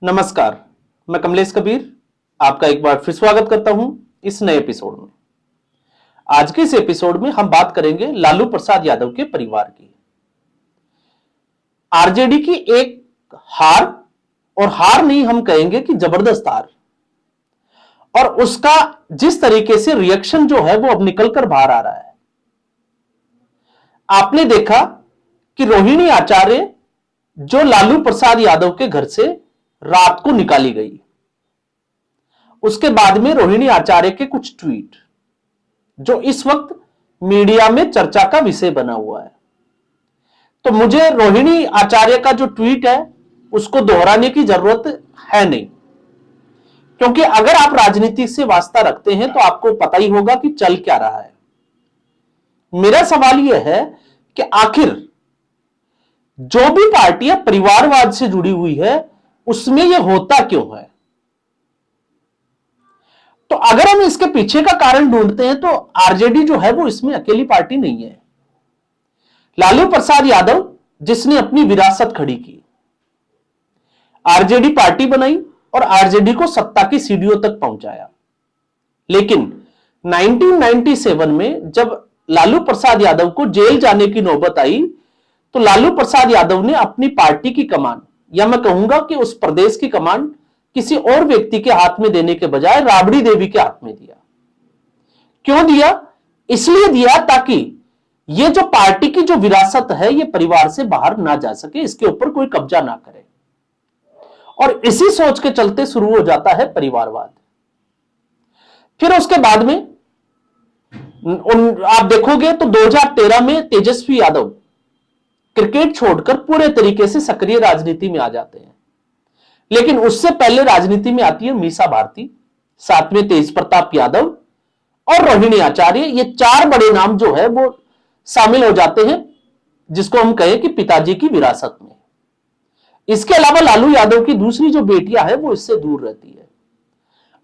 नमस्कार, मैं कमलेश कबीर आपका एक बार फिर स्वागत करता हूं इस नए एपिसोड में। आज के इस एपिसोड में हम बात करेंगे लालू प्रसाद यादव के परिवार की। आरजेडी की एक हार, और हार नहीं हम कहेंगे कि जबरदस्त हार, और उसका जिस तरीके से रिएक्शन जो है वो अब निकलकर बाहर आ रहा है। आपने देखा कि रोहिणी आचार्य जो लालू प्रसाद यादव के घर से रात को निकाली गई, उसके बाद में रोहिणी आचार्य के कुछ ट्वीट जो इस वक्त मीडिया में चर्चा का विषय बना हुआ है। तो मुझे रोहिणी आचार्य का जो ट्वीट है उसको दोहराने की जरूरत है नहीं, क्योंकि अगर आप राजनीति से वास्ता रखते हैं तो आपको पता ही होगा कि चल क्या रहा है। मेरा सवाल यह है कि आखिर जो भी पार्टियां परिवारवाद से जुड़ी हुई है उसमें यह होता क्यों है। तो अगर हम इसके पीछे का कारण ढूंढते हैं तो आरजेडी जो है वो इसमें अकेली पार्टी नहीं है। लालू प्रसाद यादव जिसने अपनी विरासत खड़ी की, आरजेडी पार्टी बनाई और आरजेडी को सत्ता की सीढ़ियों तक पहुंचाया। लेकिन 1997 में जब लालू प्रसाद यादव को जेल जाने की नौबत आई तो लालू प्रसाद यादव ने अपनी पार्टी की कमान, या मैं कहूंगा कि उस प्रदेश की कमान, किसी और व्यक्ति के हाथ में देने के बजाय राबड़ी देवी के हाथ में दिया। क्यों दिया? इसलिए दिया ताकि यह जो पार्टी की जो विरासत है यह परिवार से बाहर ना जा सके, इसके ऊपर कोई कब्जा ना करे। और इसी सोच के चलते शुरू हो जाता है परिवारवाद। फिर उसके बाद में आप देखोगे तो 2013 में तेजस्वी यादव क्रिकेट छोड़कर पूरे तरीके से सक्रिय राजनीति में आ जाते हैं। लेकिन उससे पहले राजनीति में आती है मीसा भारती, साथ में तेज प्रताप यादव और रोहिणी आचार्य। ये चार बड़े नाम जो है वो शामिल हो जाते हैं, जिसको हम कहें कि पिताजी की विरासत में। इसके अलावा लालू यादव की दूसरी जो बेटियां है वो इससे दूर रहती है।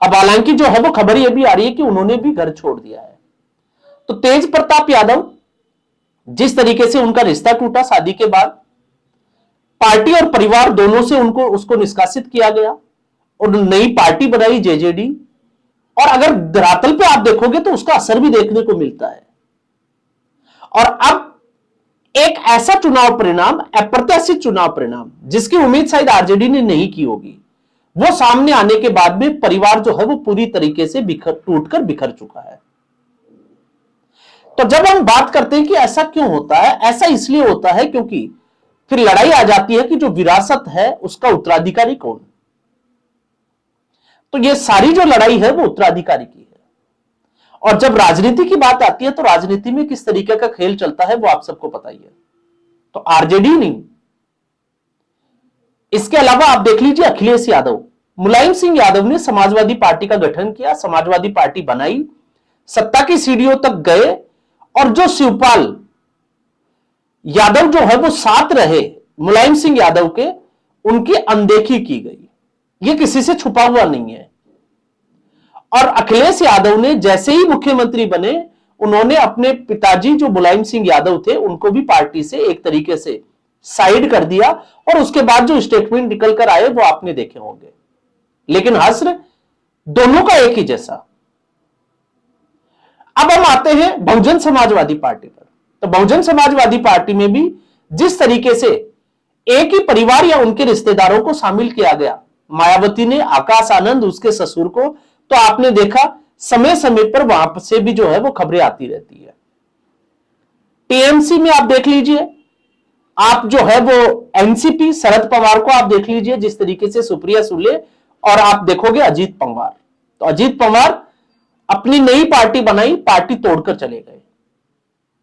अब हालांकि जो है वो खबर यह भी आ रही है कि उन्होंने भी घर छोड़ दिया है। तो तेज प्रताप यादव जिस तरीके से उनका रिश्ता टूटा शादी के बाद, पार्टी और परिवार दोनों से उसको निष्कासित किया गया और नई पार्टी बनाई जेजेडी। और अगर धरातल पे आप देखोगे तो उसका असर भी देखने को मिलता है। और अब एक ऐसा चुनाव परिणाम, अप्रत्याशित चुनाव परिणाम, जिसकी उम्मीद शायद आरजेडी ने नहीं की होगी, वो सामने आने के बाद में परिवार जो है वो पूरी तरीके से टूटकर बिखर चुका है। तो जब हम बात करते हैं कि ऐसा क्यों होता है, ऐसा इसलिए होता है क्योंकि फिर लड़ाई आ जाती है कि जो विरासत है उसका उत्तराधिकारी कौन। तो ये सारी जो लड़ाई है वो उत्तराधिकारी की है। और जब राजनीति की बात आती है तो राजनीति में किस तरीके का खेल चलता है वो आप सबको पता ही है। तो आरजेडी नहीं, इसके अलावा आप देख लीजिए अखिलेश यादव, मुलायम सिंह यादव ने समाजवादी पार्टी का गठन किया, समाजवादी पार्टी बनाई, सत्ता की सीढ़ियों तक गए, और जो शिवपाल यादव जो है वो साथ रहे मुलायम सिंह यादव के, उनकी अनदेखी की गई। ये किसी से छुपा हुआ नहीं है। और अखिलेश यादव ने जैसे ही मुख्यमंत्री बने, उन्होंने अपने पिताजी जो मुलायम सिंह यादव थे उनको भी पार्टी से एक तरीके से साइड कर दिया, और उसके बाद जो स्टेटमेंट निकल कर आए वो आपने देखे होंगे। लेकिन हश्र दोनों का एक ही जैसा। अब हम आते हैं बहुजन समाजवादी पार्टी पर। तो बहुजन समाजवादी पार्टी में भी जिस तरीके से एक ही परिवार या उनके रिश्तेदारों को शामिल किया गया, मायावती ने, आकाश आनंद, उसके ससुर को, तो आपने देखा समय समय पर वहां से भी जो है वो खबरें आती रहती है। टीएमसी में आप देख लीजिए, आप जो है वो एनसीपी शरद पवार को आप देख लीजिए, जिस तरीके से सुप्रिया सुले, और आप देखोगे अजीत पवार। तो अजीत पवार अपनी नई पार्टी बनाई, पार्टी तोड़कर चले गए।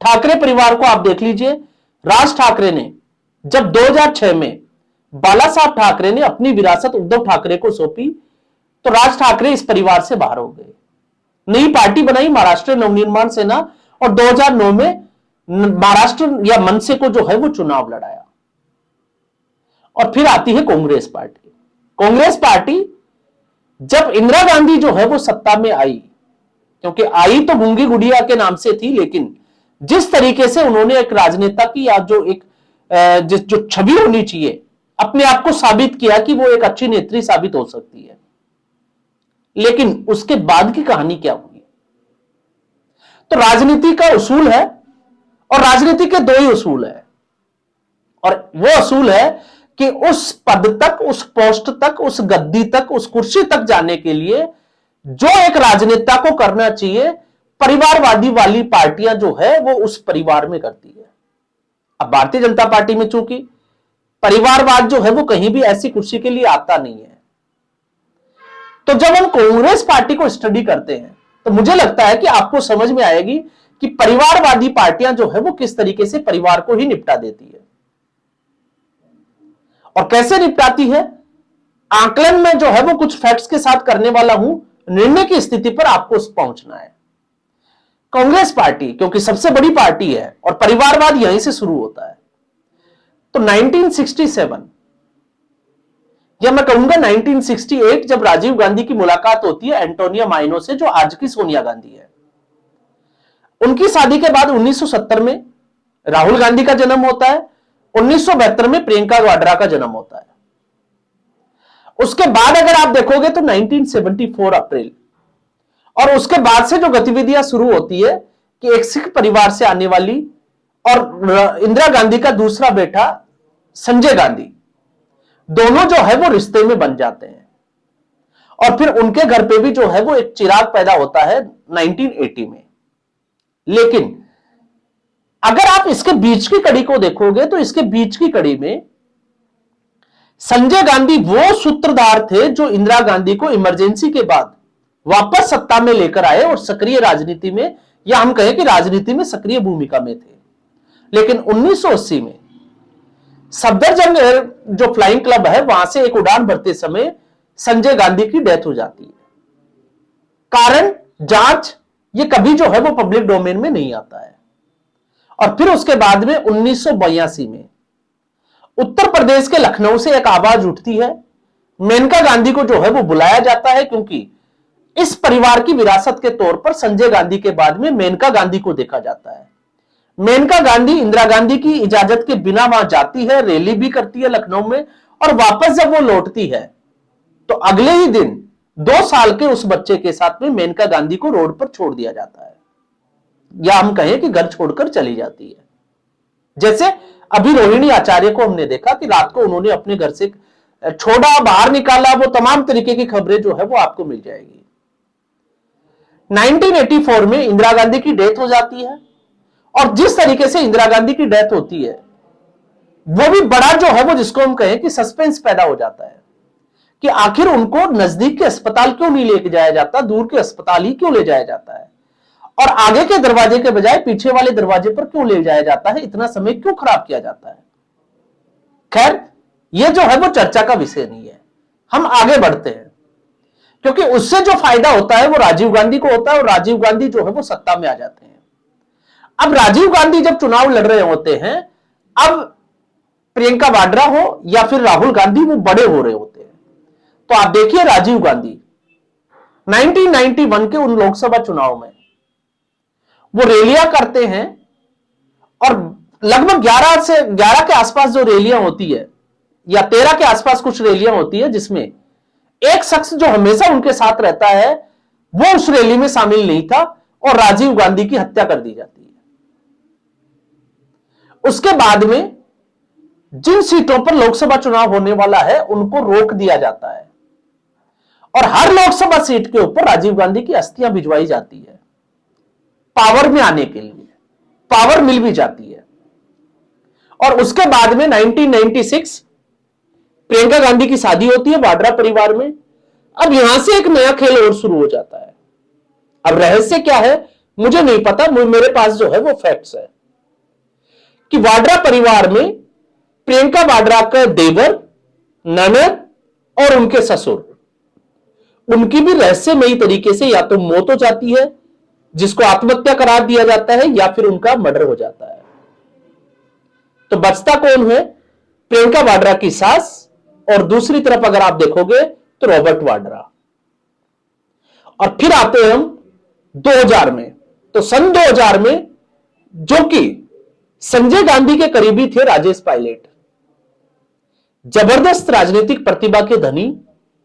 ठाकरे परिवार को आप देख लीजिए, राज ठाकरे ने जब 2006 में बाला साहब ठाकरे ने अपनी विरासत उद्धव ठाकरे को सौंपी तो राज ठाकरे इस परिवार से बाहर हो गए। नई पार्टी बनाई महाराष्ट्र नवनिर्माण सेना, और 2009 में महाराष्ट्र या मनसे को जो है वो चुनाव लड़ाया। और फिर आती है कांग्रेस पार्टी। कांग्रेस पार्टी जब इंदिरा गांधी जो है वो सत्ता में आई, क्योंकि आई तो गूंगी गुड़िया के नाम से थी, लेकिन जिस तरीके से उन्होंने एक राजनेता की, या जो एक जो छवि होनी चाहिए अपने आप को साबित किया कि वो एक अच्छी नेत्री साबित हो सकती है। लेकिन उसके बाद की कहानी क्या हुई? तो राजनीति का उसूल है, और राजनीति के दो ही उसूल है, और वो असूल है कि उस पद तक, उस पोस्ट तक, उस गद्दी तक, उस कुर्सी तक जाने के लिए जो एक राजनेता को करना चाहिए, परिवारवादी वाली पार्टियां जो है वो उस परिवार में करती है। अब भारतीय जनता पार्टी में चूंकि परिवारवाद जो है वो कहीं भी ऐसी कुर्सी के लिए आता नहीं है, तो जब हम कांग्रेस पार्टी को स्टडी करते हैं तो मुझे लगता है कि आपको समझ में आएगी कि परिवारवादी पार्टियां जो है वो किस तरीके से परिवार को ही निपटा देती है। और कैसे निपटाती है, आकलन में जो है वो कुछ फैक्ट्स के साथ करने वाला हूं, निर्णय की स्थिति पर आपको पहुंचना है। कांग्रेस पार्टी क्योंकि सबसे बड़ी पार्टी है और परिवारवाद यहीं से शुरू होता है, तो 1967 या मैं कहूंगा 1968 जब राजीव गांधी की मुलाकात होती है एंटोनिया माइनो से, जो आज की सोनिया गांधी है, उनकी शादी के बाद 1970 में राहुल गांधी का जन्म होता है, 1972 में प्रियंका वाड्रा का जन्म होता है। उसके बाद अगर आप देखोगे तो 1974 अप्रैल, और उसके बाद से जो गतिविधियां शुरू होती है कि एक सिख परिवार से आने वाली और इंदिरा गांधी का दूसरा बेटा संजय गांधी, दोनों जो है वो रिश्ते में बन जाते हैं, और फिर उनके घर पे भी जो है वो एक चिराग पैदा होता है 1980 में। लेकिन अगर आप इसके बीच की कड़ी को देखोगे तो इसके बीच की कड़ी में संजय गांधी वो सूत्रधार थे जो इंदिरा गांधी को इमरजेंसी के बाद वापस सत्ता में लेकर आए और सक्रिय राजनीति में, या हम कहें कि राजनीति में सक्रिय भूमिका में थे। लेकिन 1980 में सफदरजंग जो फ्लाइंग क्लब है वहां से एक उड़ान भरते समय संजय गांधी की डेथ हो जाती है। कारण जांच ये कभी जो है वो पब्लिक डोमेन में नहीं आता है। और फिर उसके बाद में 1982 में उत्तर प्रदेश के लखनऊ से एक आवाज उठती है, मेनका गांधी को जो है वो बुलाया जाता है, क्योंकि इस परिवार की विरासत के तौर पर संजय गांधी के बाद में मेनका गांधी को देखा जाता है। मेनका गांधी इंदिरा गांधी की इजाजत के बिना वहां जाती है, रैली भी करती है लखनऊ में, और वापस जब वो लौटती है तो अगले ही दिन 2 साल के उस बच्चे के साथ में मेनका गांधी को रोड पर छोड़ दिया जाता है, या हम कहें कि घर छोड़कर चली जाती है। जैसे अभी रोहिणी आचार्य को हमने देखा कि रात को उन्होंने अपने घर से छोड़ा, बाहर निकाला, वो तमाम तरीके की खबरें जो है वो आपको मिल जाएगी। 1984 में इंदिरा गांधी की डेथ हो जाती है, और जिस तरीके से इंदिरा गांधी की डेथ होती है वो भी बड़ा जो है वो जिसको हम कहें कि सस्पेंस पैदा हो जाता है कि आखिर उनको नजदीक के अस्पताल क्यों नहीं लेके जाया जाता, दूर के अस्पताल ही क्यों ले जाया जाता है, और आगे के दरवाजे के बजाय पीछे वाले दरवाजे पर क्यों ले जाया जाता है, इतना समय क्यों खराब किया जाता है। खैर ये जो है वो चर्चा का विषय नहीं है, हम आगे बढ़ते हैं, क्योंकि उससे जो फायदा होता है वो राजीव गांधी को होता है, और राजीव गांधी जो है वो सत्ता में आ जाते हैं। अब राजीव गांधी जब चुनाव लड़ रहे होते हैं, अब प्रियंका वाड्रा हो या फिर राहुल गांधी वो बड़े हो रहे होते हैं, तो आप देखिए राजीव गांधी 1991 के उन लोकसभा चुनाव में वो रैलियां करते हैं, और लगभग 11 के आसपास जो रैलियां होती है, या 13 के आसपास कुछ रैलियां होती है, जिसमें एक शख्स जो हमेशा उनके साथ रहता है वो उस रैली में शामिल नहीं था, और राजीव गांधी की हत्या कर दी जाती है। उसके बाद में जिन सीटों पर लोकसभा चुनाव होने वाला है उनको रोक दिया जाता है, और हर लोकसभा सीट के ऊपर राजीव गांधी की अस्थियां भिजवाई जाती है पावर में आने के लिए, पावर मिल भी जाती है। और उसके बाद में 1996 प्रियंका गांधी की शादी होती है वाड्रा परिवार में। अब यहां से एक नया खेल और शुरू हो जाता है। अब रहस्य क्या है मुझे नहीं पता, मेरे पास जो है वो फैक्ट्स है कि वाड्रा परिवार में प्रियंका वाड्रा का देवर, ननद और उनके ससुर, उनकी भी रहस्यमयी तरीके से या तो मौत हो जाती है, जिसको आत्महत्या करार दिया जाता है, या फिर उनका मर्डर हो जाता है। तो बचता कौन है? प्रियंका वाड्रा की सास, और दूसरी तरफ अगर आप देखोगे तो रॉबर्ट वाड्रा। और फिर आते हैं हम 2000 में। तो सन 2000 में जो कि संजय गांधी के करीबी थे राजेश पायलट, जबरदस्त राजनीतिक प्रतिभा के धनी,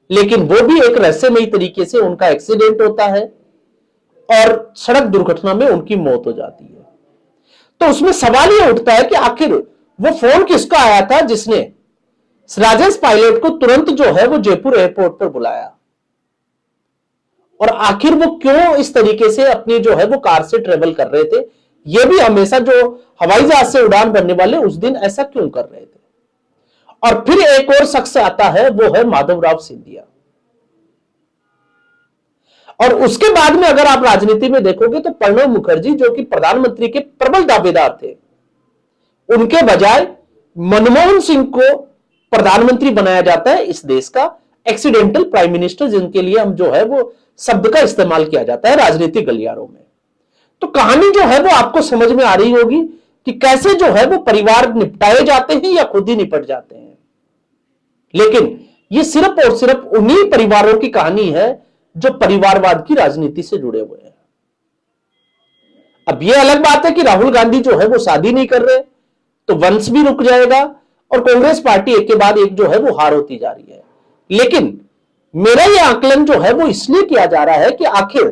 लेकिन वो भी एक रहस्यमयी तरीके से उनका एक्सीडेंट होता है और सड़क दुर्घटना में उनकी मौत हो जाती है। तो उसमें सवाल यह उठता है कि आखिर वो फोन किसका आया था जिसने राजेश पायलट को तुरंत जो है वो जयपुर एयरपोर्ट पर बुलाया, और आखिर वो क्यों इस तरीके से अपनी जो है वो कार से ट्रेवल कर रहे थे, ये भी हमेशा जो हवाई जहाज से उड़ान भरने वाले उस दिन ऐसा क्यों कर रहे थे। और फिर एक और शख्स आता है, वो है माधवराव सिंधिया। और उसके बाद में अगर आप राजनीति में देखोगे तो प्रणब मुखर्जी, जो कि प्रधानमंत्री के प्रबल दावेदार थे, उनके बजाय मनमोहन सिंह को प्रधानमंत्री बनाया जाता है इस देश का, एक्सीडेंटल प्राइम मिनिस्टर, जिनके लिए हम जो है वो शब्द का इस्तेमाल किया जाता है राजनीतिक गलियारों में। तो कहानी जो है वो आपको समझ में आ रही होगी कि कैसे जो है वो परिवार निपटाए जाते हैं या खुद ही निपट जाते हैं। लेकिन ये सिर्फ और सिर्फ उन्हीं परिवारों की कहानी है जो परिवारवाद की राजनीति से जुड़े हुए हैं। अब यह अलग बात है कि राहुल गांधी जो है वो शादी नहीं कर रहे, तो वंश भी रुक जाएगा और कांग्रेस पार्टी एक के बाद एक जो है वो हार होती जा रही है। लेकिन मेरा यह आकलन जो है वो इसलिए किया जा रहा है कि आखिर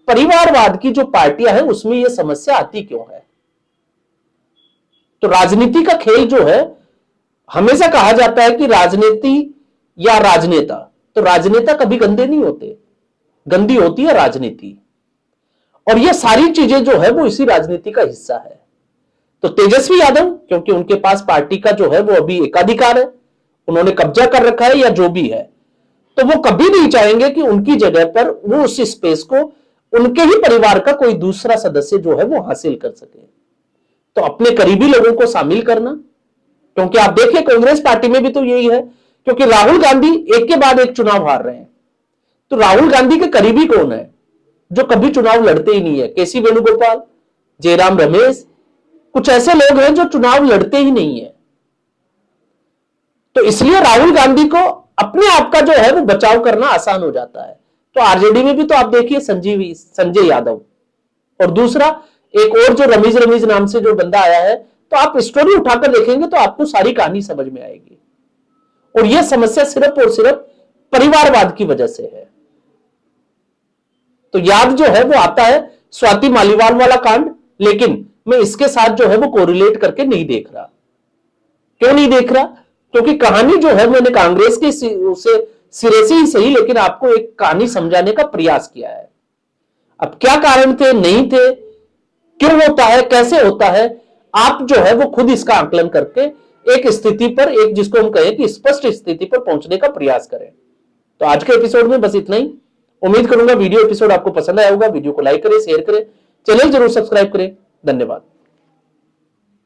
परिवारवाद की जो पार्टियां हैं उसमें यह समस्या आती क्यों है। तो राजनीति का खेल जो है, हमेशा कहा जाता है कि राजनीति या राजनेता, तो राजनेता कभी गंदे नहीं होते, गंदी होती है राजनीति। और ये सारी चीजें जो है वो इसी राजनीति का हिस्सा है। तो तेजस्वी यादव, क्योंकि उनके पास पार्टी का जो है वो अभी एकाधिकार है, उन्होंने कब्जा कर रखा है या जो भी है, तो वो कभी नहीं चाहेंगे कि उनकी जगह पर वो उस स्पेस को उनके ही परिवार का कोई दूसरा सदस्य जो है वो हासिल कर सके। तो अपने करीबी लोगों को शामिल करना, क्योंकि आप देखिए कांग्रेस पार्टी में भी तो यही है, क्योंकि राहुल गांधी एक के बाद एक चुनाव हार रहे हैं। तो राहुल गांधी के करीबी कौन है जो कभी चुनाव लड़ते ही नहीं है? केसी वेणुगोपाल, जयराम रमेश, कुछ ऐसे लोग हैं जो चुनाव लड़ते ही नहीं है। तो इसलिए राहुल गांधी को अपने आप का जो है वो बचाव करना आसान हो जाता है। तो आरजेडी में भी तो आप देखिए संजय यादव, और दूसरा एक और जो रमीज नाम से जो बंदा आया है, तो आप स्टोरी उठाकर देखेंगे तो आपको सारी कहानी समझ में आएगी। और यह समस्या सिर्फ और सिर्फ परिवारवाद की वजह से है। तो याद जो है वो आता है स्वाति मालीवाल वाला कांड, लेकिन मैं इसके साथ जो है वो कोरिलेट करके नहीं देख रहा। क्यों नहीं देख रहा? क्योंकि कहानी जो है मैंने कांग्रेस के उसे सिरे से ही सही, लेकिन आपको एक कहानी समझाने का प्रयास किया है। अब क्या कारण थे, नहीं थे, क्यों होता है, कैसे होता है, आप जो है वो खुद इसका आकलन करके एक स्थिति पर, एक जिसको हम कहें कि स्पष्ट स्थिति पर पहुंचने का प्रयास करें। तो आज के एपिसोड में बस इतना ही। उम्मीद करूंगा वीडियो एपिसोड आपको पसंद आया होगा। वीडियो को लाइक करें, शेयर करें, चैनल जरूर सब्सक्राइब करें। धन्यवाद।